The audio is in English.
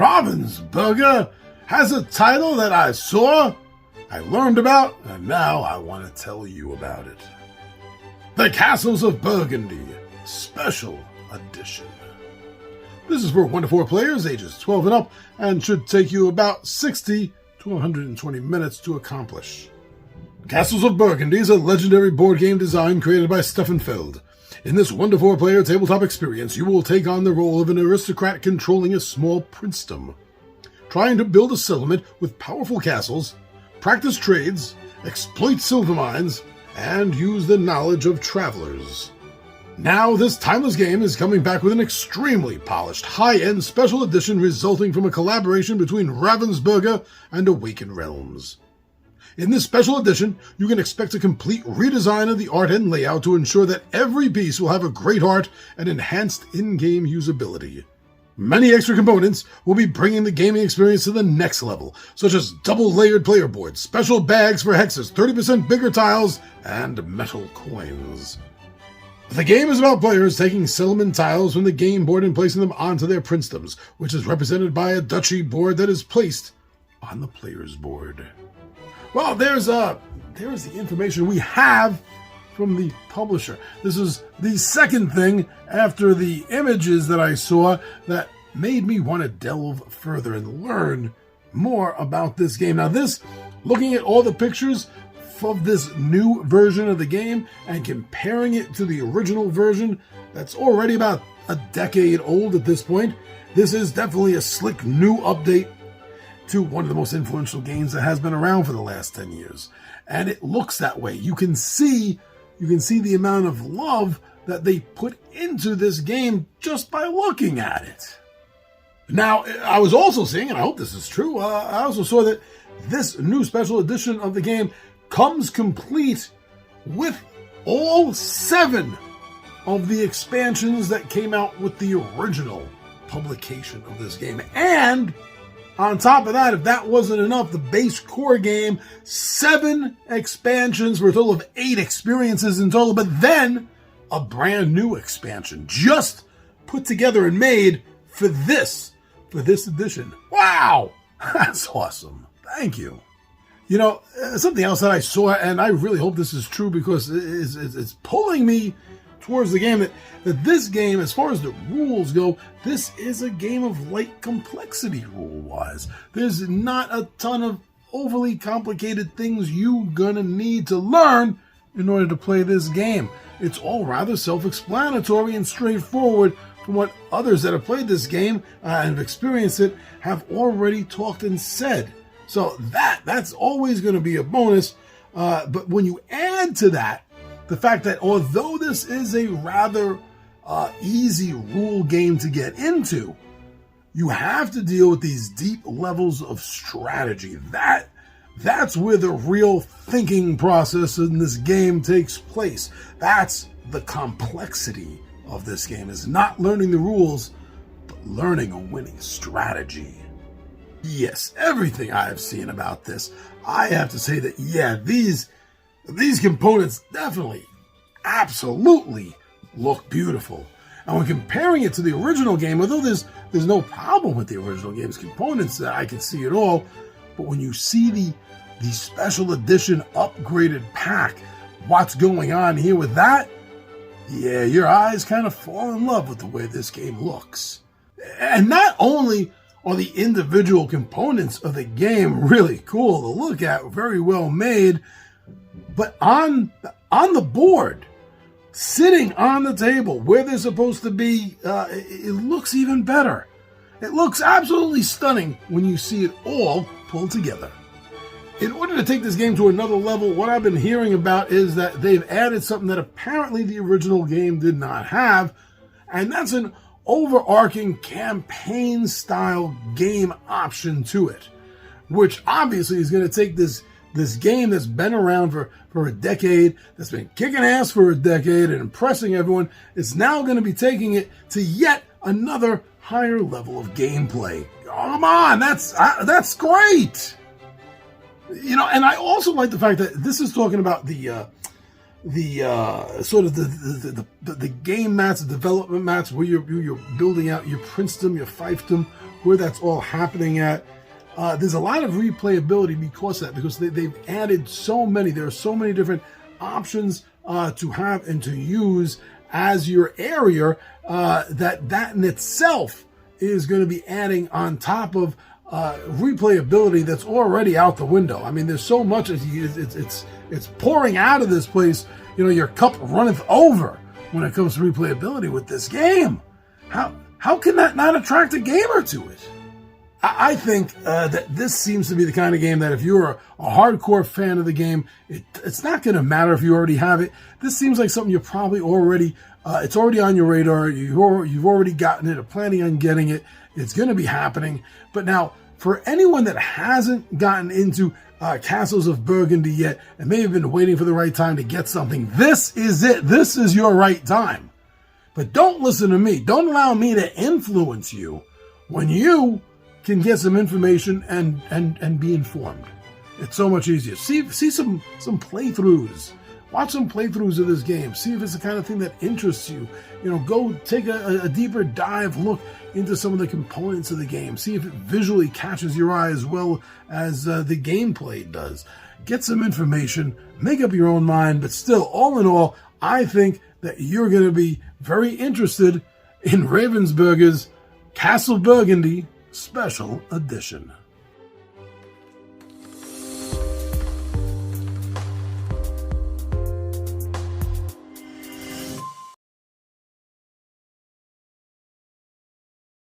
Ravensburger has a title that I saw, I learned about, and now I want to tell you about it. The Castles of Burgundy Special Edition. This is for 1 to 4 players, ages 12 and up, and should take you about 60 to 120 minutes to accomplish. Castles of Burgundy is a legendary board game design created by Stefan Feld. In this 1 to 4 player tabletop experience, you will take on the role of an aristocrat controlling a small princedom, trying to build a settlement with powerful castles, practice trades, exploit silver mines, and use the knowledge of travelers. Now, this timeless game is coming back with an extremely polished, high-end special edition resulting from a collaboration between Ravensburger and Awakened Realms. In this special edition, you can expect a complete redesign of the art and layout to ensure that every piece will have a great art and enhanced in-game usability. Many extra components will be bringing the gaming experience to the next level, such as double-layered player boards, special bags for hexes, 30% bigger tiles, and metal coins. The game is about players taking settlement tiles from the game board and placing them onto their princedoms, which is represented by a duchy board that is placed on the player's board. Well, there's the information we have from the publisher. This is the second thing after the images that I saw that made me want to delve further and learn more about this game. Now looking at all the pictures of this new version of the game and comparing it to the original version that's already about a decade old at this point, this is definitely a slick new update to one of the most influential games that has been around for the last 10 years. And it looks that way. You can see the amount of love that they put into this game just by looking at it. Now, I was also seeing, and I hope this is true, I also saw that this new special edition of the game comes complete with all 7 of the expansions that came out with the original publication of this game. And on top of that, if that wasn't enough, the base core game, 7 expansions for a total of 8 experiences in total, but then a brand new expansion just put together and made for this edition. Wow! That's awesome. Thank you. You know, something else that I saw, and I really hope this is true because it's pulling me towards the game, that this game, as far as the rules go, this is a game of light complexity rule-wise. There's not a ton of overly complicated things you're gonna need to learn in order to play this game. It's all rather self-explanatory and straightforward from what others that have played this game and have experienced it have already talked and said. So that's always going to be a bonus. But when you add to that the fact that although this is a rather easy rule game to get into, you have to deal with these deep levels of strategy. That's where the real thinking process in this game takes place. That's the complexity of this game, is not learning the rules, but learning a winning strategy. Yes, everything I have seen about this, I have to say that, yeah, these components definitely, absolutely look beautiful. And when comparing it to the original game, although there's no problem with the original game's components that I can see at all, but when you see the special edition upgraded pack, what's going on here with that, yeah, your eyes kind of fall in love with the way this game looks. And not only are the individual components of the game really cool to look at, very well made, but on the board, sitting on the table where they're supposed to be, it looks even better. It looks absolutely stunning when you see it all pulled together. In order to take this game to another level, what I've been hearing about is that they've added something that apparently the original game did not have, and that's an overarching campaign-style game option to it, which obviously is going to take this game that's been around for a decade, that's been kicking ass for a decade and impressing everyone. It's now going to be taking it to yet another higher level of gameplay. Come on, that's great. You know, and I also like the fact that this is talking about the sort of the game mats, the development mats, where you're building out your princedom, your fiefdom, where that's all happening at. There's a lot of replayability because of that, because they've added so many. There are so many different options to have and to use as your area that in itself is going to be adding on top of replayability that's already out the window. I mean, there's so much. It's pouring out of this place. You know, your cup runneth over when it comes to replayability with this game. How can that not attract a gamer to it? I think that this seems to be the kind of game that if you're a hardcore fan of the game, it's not going to matter if you already have it. This seems like something you're probably already, it's already on your radar. You've already gotten it or planning on getting it. It's going to be happening. But now, for anyone that hasn't gotten into Castles of Burgundy yet and may have been waiting for the right time to get something, this is it. This is your right time. But don't listen to me. Don't allow me to influence you when you can get some information and be informed. It's so much easier. See some playthroughs. Watch some playthroughs of this game. See if it's the kind of thing that interests you. You know, go take a deeper dive look into some of the components of the game. See if it visually catches your eye as well as the gameplay does. Get some information, make up your own mind, but still, all in all, I think that you're going to be very interested in Ravensburger's Castle Burgundy Special Edition.